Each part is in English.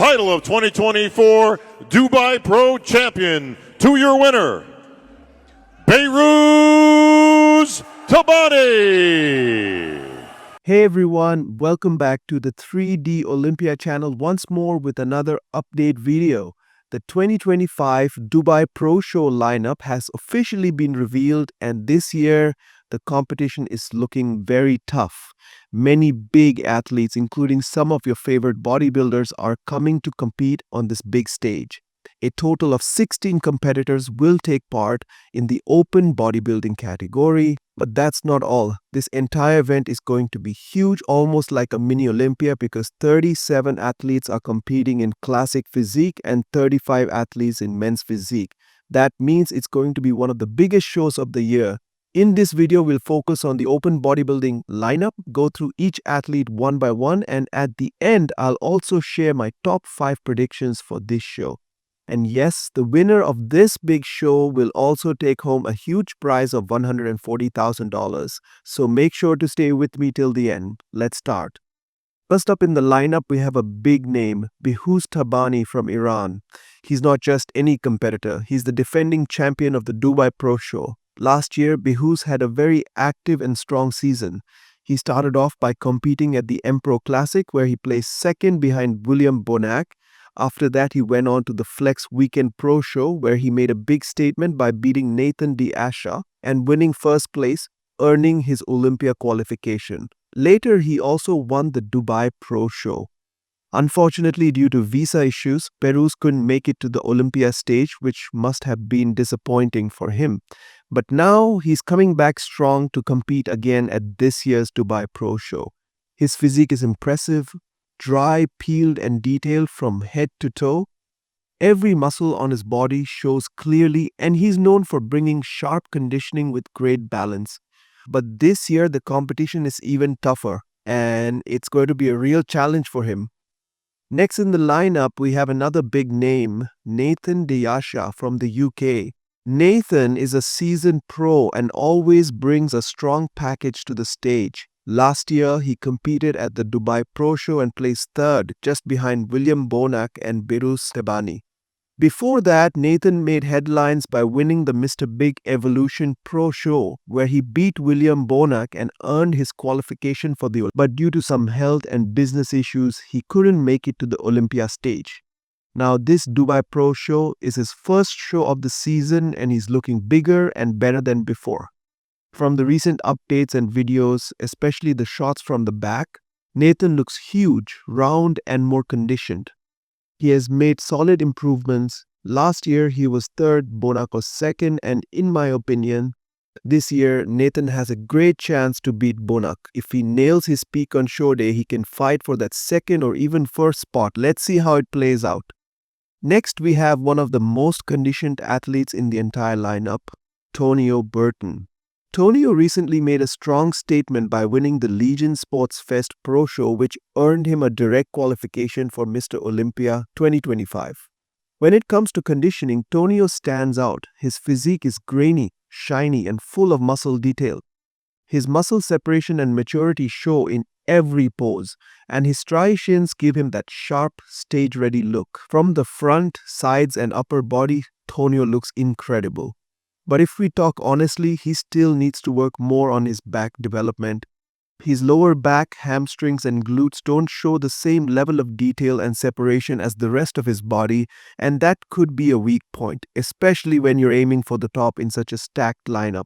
title of 2024 Dubai Pro Champion, to your winner, Behus Tabani. Hey everyone, welcome back to the 3D Olympia channel once more with another update video. The 2025 Dubai Pro Show lineup has officially been revealed, and this year the competition is looking very tough. Many big athletes, including some of your favorite bodybuilders, are coming to compete on this big stage. A total of 16 competitors will take part in the open bodybuilding category. But that's not all. This entire event is going to be huge, almost like a mini Olympia, because 37 athletes are competing in classic physique and 35 athletes in men's physique. That means it's going to be one of the biggest shows of the year. In this video, we'll focus on the open bodybuilding lineup, go through each athlete one by one, and at the end, I'll also share my top 5 predictions for this show. And yes, the winner of this big show will also take home a huge prize of $140,000. So make sure to stay with me till the end. Let's start. First up in the lineup, we have a big name, Behus Tabani from Iran. He's not just any competitor. He's the defending champion of the Dubai Pro Show. Last year, Behus had a very active and strong season. He started off by competing at the M Pro Classic, where he placed second behind William Bonak. After that, he went on to the Flex Weekend Pro Show, where he made a big statement by beating Deasha and winning first place, earning his Olympia qualification. Later, he also won the Dubai Pro Show. Unfortunately, due to visa issues, Behus couldn't make it to the Olympia stage, which must have been disappointing for him. But now, he's coming back strong to compete again at this year's Dubai Pro Show. His physique is impressive, dry, peeled and detailed from head to toe. Every muscle on his body shows clearly, and he's known for bringing sharp conditioning with great balance. But this year the competition is even tougher, and it's going to be a real challenge for him. Next in the lineup, we have another big name, Deasha from the UK. Nathan is a seasoned pro and always brings a strong package to the stage. Last year, he competed at the Dubai Pro Show and placed third, just behind William Bonak and Behus Tabani. Before that, Nathan made headlines by winning the Mr. Big Evolution Pro Show, where he beat William Bonak and earned his qualification for the Olympics. But due to some health and business issues, he couldn't make it to the Olympia stage. Now, this Dubai Pro Show is his first show of the season, and he's looking bigger and better than before. From the recent updates and videos, especially the shots from the back, Nathan looks huge, round and more conditioned. He has made solid improvements. Last year he was third, Bonak was second, and in my opinion, this year Nathan has a great chance to beat Bonak. If he nails his peak on show day, he can fight for that second or even first spot. Let's see how it plays out. Next, we have one of the most conditioned athletes in the entire lineup, Burton. Tonio recently made a strong statement by winning the Legion Sports Fest Pro Show, which earned him a direct qualification for Mr. Olympia 2025. When it comes to conditioning, Tonio stands out. His physique is grainy, shiny, and full of muscle detail. His muscle separation and maturity show in every pose, and his striations give him that sharp, stage-ready look. From the front, sides, and upper body, Tonio looks incredible. But if we talk honestly, he still needs to work more on his back development. His lower back, hamstrings and glutes don't show the same level of detail and separation as the rest of his body, and that could be a weak point, especially when you're aiming for the top in such a stacked lineup.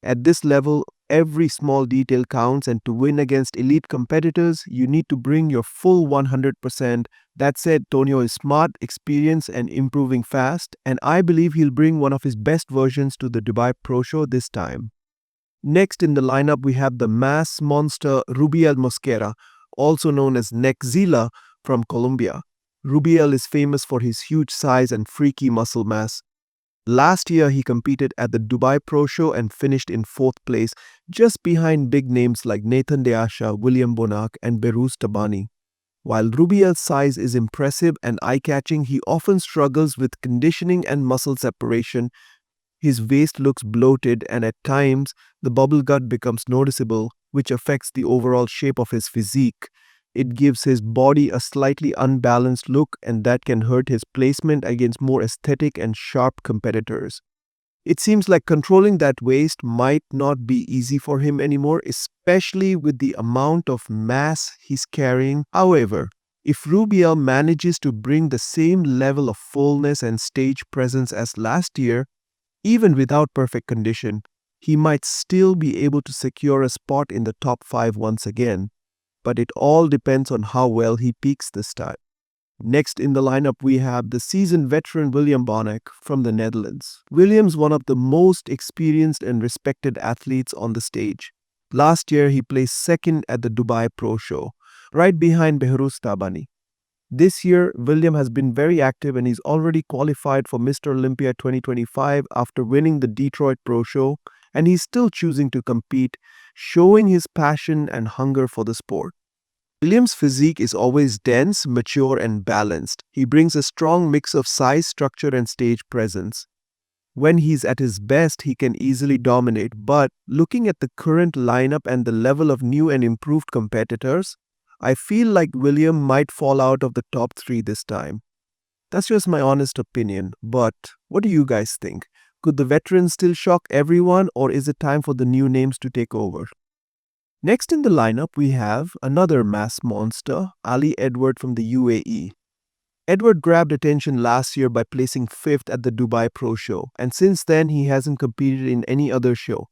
At this level, every small detail counts, and to win against elite competitors, you need to bring your full 100%. That said, Tonio is smart, experienced, and improving fast, and I believe he'll bring one of his best versions to the Dubai Pro Show this time. Next in the lineup, we have the mass monster Rubel Mosca, also known as Neckzilla, from Colombia. Rubel is famous for his huge size and freaky muscle mass. Last year, he competed at the Dubai Pro Show and finished in 4th place, just behind big names like Deasha, William Bonak, and Behus Tabani. While Rubel's size is impressive and eye-catching, he often struggles with conditioning and muscle separation. His waist looks bloated, and at times, the bubble gut becomes noticeable, which affects the overall shape of his physique. It gives his body a slightly unbalanced look, and that can hurt his placement against more aesthetic and sharp competitors. It seems like controlling that waist might not be easy for him anymore, especially with the amount of mass he's carrying. However, if Rubel manages to bring the same level of fullness and stage presence as last year, even without perfect condition, he might still be able to secure a spot in the top 5 once again. But it all depends on how well he peaks this time. Next in the lineup, we have the seasoned veteran William Bonak from the Netherlands. William's one of the most experienced and respected athletes on the stage. Last year, he placed second at the Dubai Pro Show, right behind Behus Tabani. This year, William has been very active and he's already qualified for Mr. Olympia 2025 after winning the Detroit Pro Show, and he's still choosing to compete, showing his passion and hunger for the sport. William's physique is always dense, mature, and balanced. He brings a strong mix of size, structure, and stage presence. When he's at his best, he can easily dominate, but looking at the current lineup and the level of new and improved competitors, I feel like William might fall out of the top 3 this time. That's just my honest opinion, but what do you guys think? Could the veterans still shock everyone, or is it time for the new names to take over? Next in the lineup, we have another mass monster, Ali Edward from the UAE. Edward grabbed attention last year by placing 5th at the Dubai Pro Show, and since then he hasn't competed in any other show.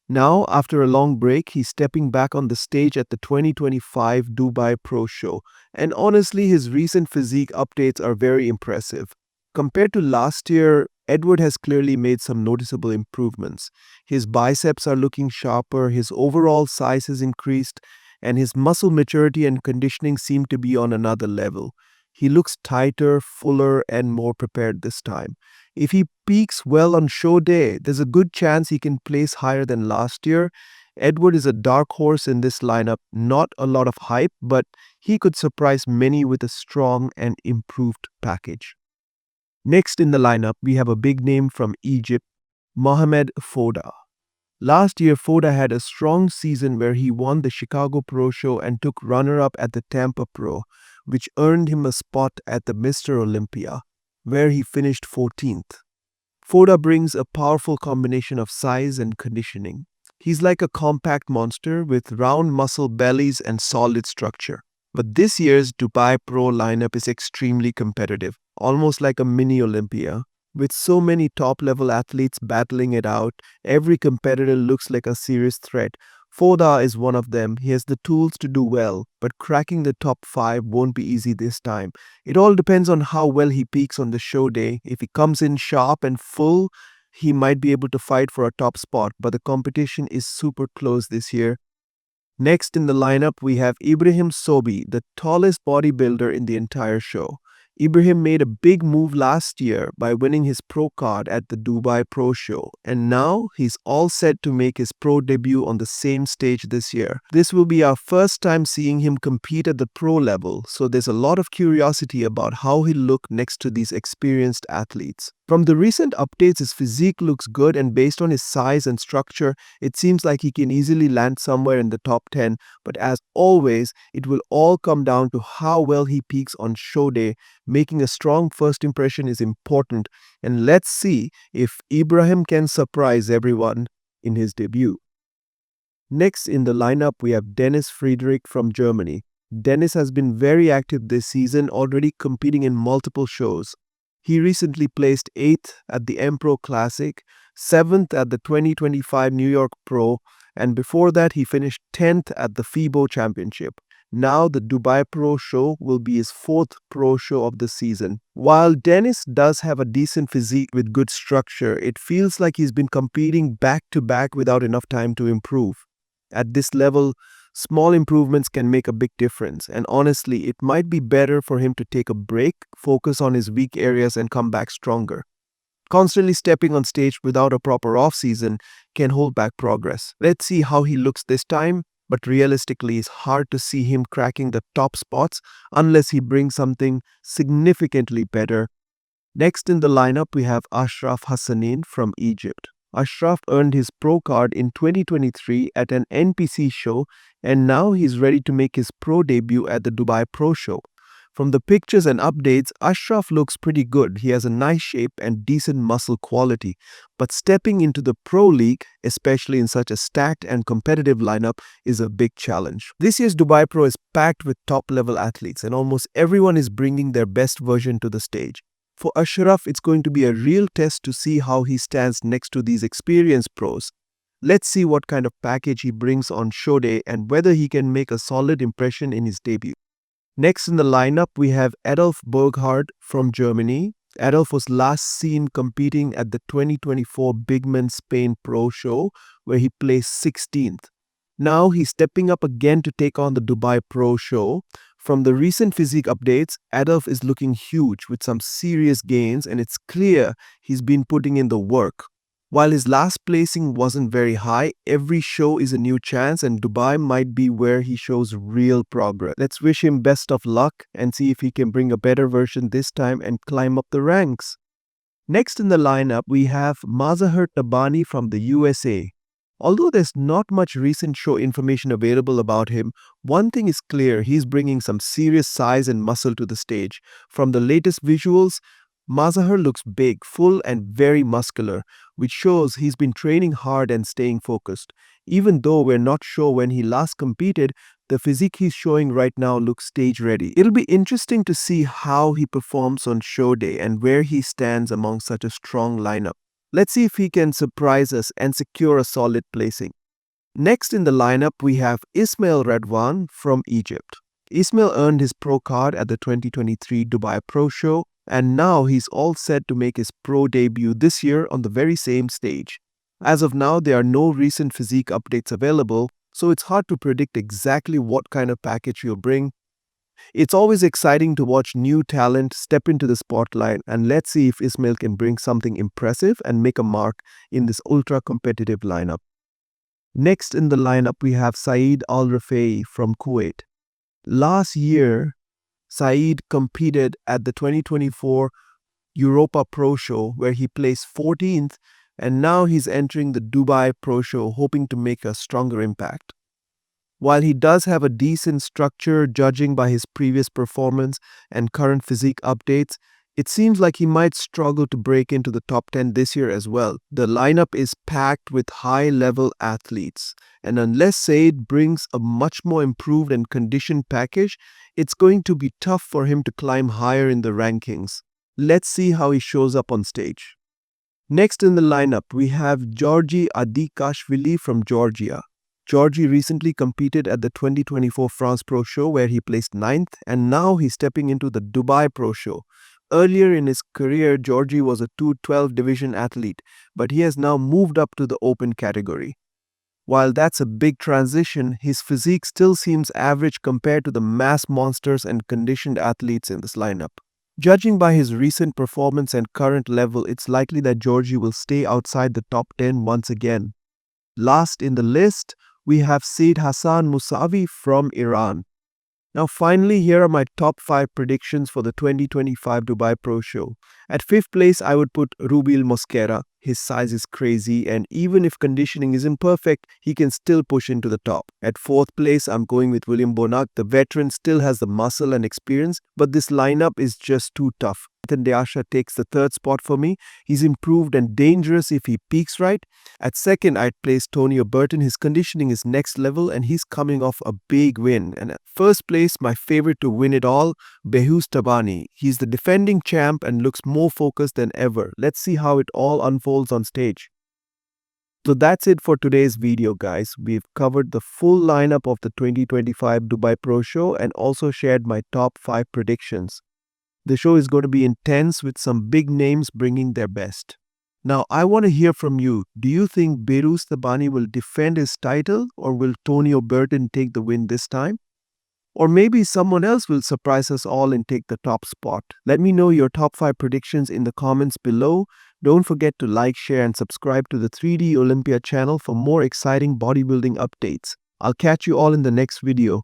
Now, after a long break, he's stepping back on the stage at the 2025 Dubai Pro Show, and honestly, his recent physique updates are very impressive. Compared to last year, Edward has clearly made some noticeable improvements. His biceps are looking sharper, his overall size has increased, and his muscle maturity and conditioning seem to be on another level. He looks tighter, fuller, and more prepared this time. If he peaks well on show day, there's a good chance he can place higher than last year. Edward is a dark horse in this lineup, not a lot of hype, but he could surprise many with a strong and improved package. Next in the lineup, we have a big name from Egypt, Mohamed Foda. Last year, Foda had a strong season where he won the Chicago Pro Show and took runner-up at the Tampa Pro, which earned him a spot at the Mr. Olympia, where he finished 14th. Foda brings a powerful combination of size and conditioning. He's like a compact monster with round muscle bellies and solid structure. But this year's Dubai Pro lineup is extremely competitive, almost like a mini Olympia. With so many top-level athletes battling it out, every competitor looks like a serious threat. Foda is one of them. He has the tools to do well, but cracking the top 5 won't be easy this time. It all depends on how well he peaks on the show day. If he comes in sharp and full, he might be able to fight for a top spot, but the competition is super close this year. Next in the lineup, we have Ibrahim Soie, the tallest bodybuilder in the entire show. Ibrahim made a big move last year by winning his pro card at the Dubai Pro Show, and now he's all set to make his pro debut on the same stage this year. This will be our first time seeing him compete at the pro level, so there's a lot of curiosity about how he'll look next to these experienced athletes. From the recent updates, his physique looks good, and based on his size and structure, it seems like he can easily land somewhere in the top 10, but as always, it will all come down to how well he peaks on show day. Making a strong first impression is important, and let's see if Ibrahim can surprise everyone in his debut. Next in the lineup, we have Dennis Friedrich from Germany. Dennis has been very active this season, already competing in multiple shows. He recently placed 8th at the M-Pro Classic, 7th at the 2025 New York Pro, and before that he finished 10th at the FIBO Championship. Now the Dubai Pro Show will be his 4th pro show of the season. While Dennis does have a decent physique with good structure, it feels like he's been competing back-to-back without enough time to improve. At this level, small improvements can make a big difference, and honestly, it might be better for him to take a break, focus on his weak areas, and come back stronger. Constantly stepping on stage without a proper off-season can hold back progress. Let's see how he looks this time, but realistically, it's hard to see him cracking the top spots unless he brings something significantly better. Next in the lineup, we have Ashraf Hassan from Egypt. Ashraf earned his pro card in 2023 at an NPC show, and now he's ready to make his pro debut at the Dubai Pro Show. From the pictures and updates, Ashraf looks pretty good. He has a nice shape and decent muscle quality. But stepping into the pro league, especially in such a stacked and competitive lineup, is a big challenge. This year's Dubai Pro is packed with top-level athletes, and almost everyone is bringing their best version to the stage. For Ashraf, it's going to be a real test to see how he stands next to these experienced pros. Let's see what kind of package he brings on show day and whether he can make a solid impression in his debut. Next in the lineup, we have Adolf Bhard from Germany. Adolf was last seen competing at the 2024 Big Men Spain Pro Show, where he placed 16th. Now he's stepping up again to take on the Dubai Pro Show. From the recent physique updates, Adolf is looking huge with some serious gains, and it's clear he's been putting in the work. While his last placing wasn't very high, every show is a new chance, and Dubai might be where he shows real progress. Let's wish him best of luck and see if he can bring a better version this time and climb up the ranks. Next in the lineup, we have Mazahar Nabani from the USA. Although there's not much recent show information available about him, one thing is clear: he's bringing some serious size and muscle to the stage. From the latest visuals, Mazahar looks big, full and very muscular, which shows he's been training hard and staying focused. Even though we're not sure when he last competed, the physique he's showing right now looks stage ready. It'll be interesting to see how he performs on show day and where he stands among such a strong lineup. Let's see if he can surprise us and secure a solid placing. Next in the lineup, we have Ismael Radwan from Egypt. Ismael earned his pro card at the 2023 Dubai Pro Show, and now he's all set to make his pro debut this year on the very same stage. As of now, there are no recent physique updates available, so it's hard to predict exactly what kind of package he'll bring. It's always exciting to watch new talent step into the spotlight, and let's see if Ismael can bring something impressive and make a mark in this ultra-competitive lineup. Next in the lineup, we have Sed Al Rai from Kuwait. Last year, Sed competed at the 2024 Europa Pro Show, where he placed 14th, and now he's entering the Dubai Pro Show hoping to make a stronger impact. While he does have a decent structure judging by his previous performance and current physique updates, it seems like he might struggle to break into the top 10 this year as well. The lineup is packed with high-level athletes, and unless Sed brings a much more improved and conditioned package, it's going to be tough for him to climb higher in the rankings. Let's see how he shows up on stage. Next in the lineup, we have Georgie Adi Kashilli from Georgia. Georgie recently competed at the 2024 France Pro Show, where he placed 9th, and now he's stepping into the Dubai Pro Show. Earlier in his career, Georgie was a 212 division athlete, but he has now moved up to the open category. While that's a big transition, his physique still seems average compared to the mass monsters and conditioned athletes in this lineup. Judging by his recent performance and current level, it's likely that Georgie will stay outside the top 10 once again. Last in the list, we have Sed Hassan Musavi from Iran. Now finally, here are my top 5 predictions for the 2025 Dubai Pro Show. At 5th place, I would put Rubel Mosca. His size is crazy, and even if conditioning isn't perfect, he can still push into the top. At 4th place, I'm going with Bonak. The veteran still has the muscle and experience, but this lineup is just too tough. Then Deasha takes the 3rd spot for me. He's improved and dangerous if he peaks right. At 2nd, I'd place Burton. His conditioning is next level and he's coming off a big win. And at 1st place, my favorite to win it all, Behus Tabani. He's the defending champ and looks more focused than ever. Let's see how it all unfolds on stage. So that's it for today's video, guys. We've covered the full lineup of the 2025 Dubai Pro Show and also shared my top 5 predictions. The show is going to be intense with some big names bringing their best. Now, I want to hear from you. Do you think Behus Tabani will defend his title, or will Burton take the win this time? Or maybe someone else will surprise us all and take the top spot. Let me know your top 5 predictions in the comments below. Don't forget to like, share and subscribe to the 3D Olympia channel for more exciting bodybuilding updates. I'll catch you all in the next video.